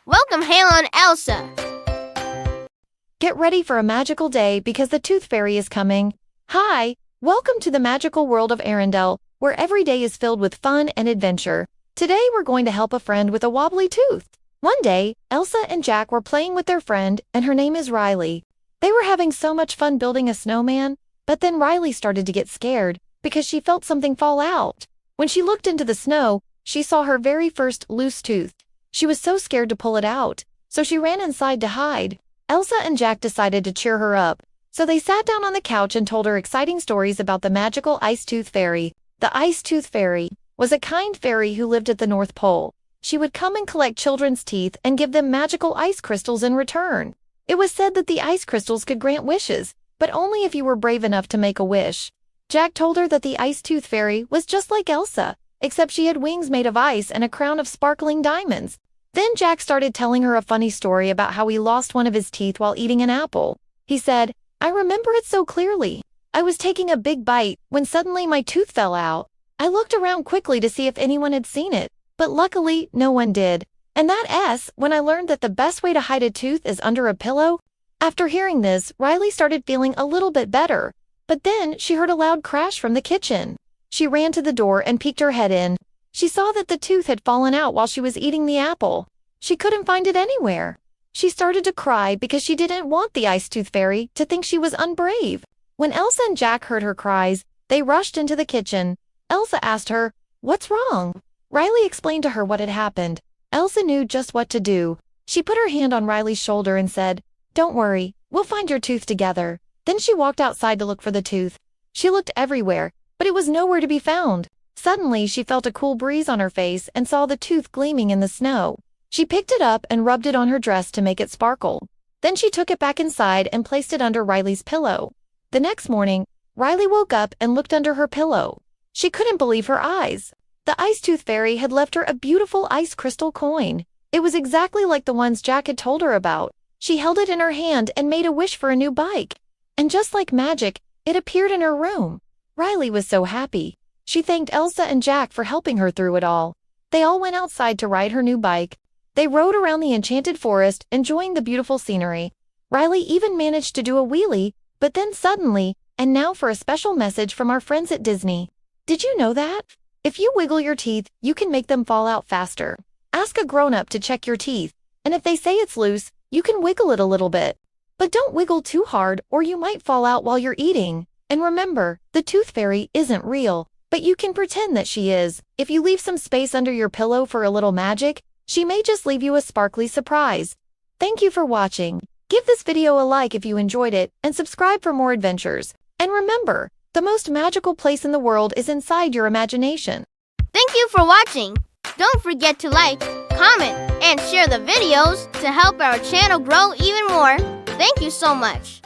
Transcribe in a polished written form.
Welcome, Halon Elsa. Get ready for a magical day because the Tooth Fairy is coming. Hi, welcome to the magical world of Arendelle, where every day is filled with fun and adventure. Today we're going to help a friend with a wobbly tooth. One day, Elsa and Jack were playing with their friend, and her name is Riley. They were having so much fun building a snowman, but then Riley started to get scared because she felt something fall out. When she looked into the snow, she saw her very first loose tooth. She was so scared to pull it out, so she ran inside to hide. Elsa and Jack decided to cheer her up, so they sat down on the couch and told her exciting stories about the magical Ice Tooth Fairy. The Ice Tooth Fairy was a kind fairy who lived at the North Pole. She would come and collect children's teeth and give them magical ice crystals in return. It was said that the ice crystals could grant wishes, but only if you were brave enough to make a wish. Jack told her that the Ice Tooth Fairy was just like Elsa, except she had wings made of ice and a crown of sparkling diamonds. Then Jack started telling her a funny story about how he lost one of his teeth while eating an apple. He said, "I remember it so clearly. I was taking a big bite when suddenly my tooth fell out. I looked around quickly to see if anyone had seen it, but luckily no one did. And that's when I learned that the best way to hide a tooth is under a pillow." After hearing this, Riley started feeling a little bit better. But then she heard a loud crash from the kitchen. She ran to the door and peeked her head in. She saw that the tooth had fallen out while she was eating the apple. She couldn't find it anywhere. She started to cry because she didn't want the Ice Tooth Fairy to think she was unbrave. When Elsa and Jack heard her cries, they rushed into the kitchen. Elsa asked her, "What's wrong?" Riley explained to her what had happened. Elsa knew just what to do. She put her hand on Riley's shoulder and said, "Don't worry, we'll find your tooth together." Then she walked outside to look for the tooth. She looked everywhere, but it was nowhere to be found. Suddenly, she felt a cool breeze on her face and saw the tooth gleaming in the snow. She picked it up and rubbed it on her dress to make it sparkle. Then she took it back inside and placed it under Riley's pillow. The next morning, Riley woke up and looked under her pillow. She couldn't believe her eyes. The Ice Tooth Fairy had left her a beautiful ice crystal coin. It was exactly like the ones Jack had told her about. She held it in her hand and made a wish for a new bike. And just like magic, it appeared in her room. Riley was so happy. She thanked Elsa and Jack for helping her through it all. They all went outside to ride her new bike. They rode around the enchanted forest, enjoying the beautiful scenery. Riley even managed to do a wheelie, but then suddenly, and now for a special message from our friends at Disney. Did you know that? If you wiggle your teeth, you can make them fall out faster. Ask a grown-up to check your teeth, and if they say it's loose, you can wiggle it a little bit. But don't wiggle too hard or you might fall out while you're eating. And remember, the Tooth Fairy isn't real, but you can pretend that she is. If you leave some space under your pillow for a little magic, she may just leave you a sparkly surprise. Thank you for watching. Give this video a like if you enjoyed it and subscribe for more adventures. And remember, the most magical place in the world is inside your imagination. Thank you for watching. Don't forget to like, comment, and share the videos to help our channel grow even more. Thank you so much.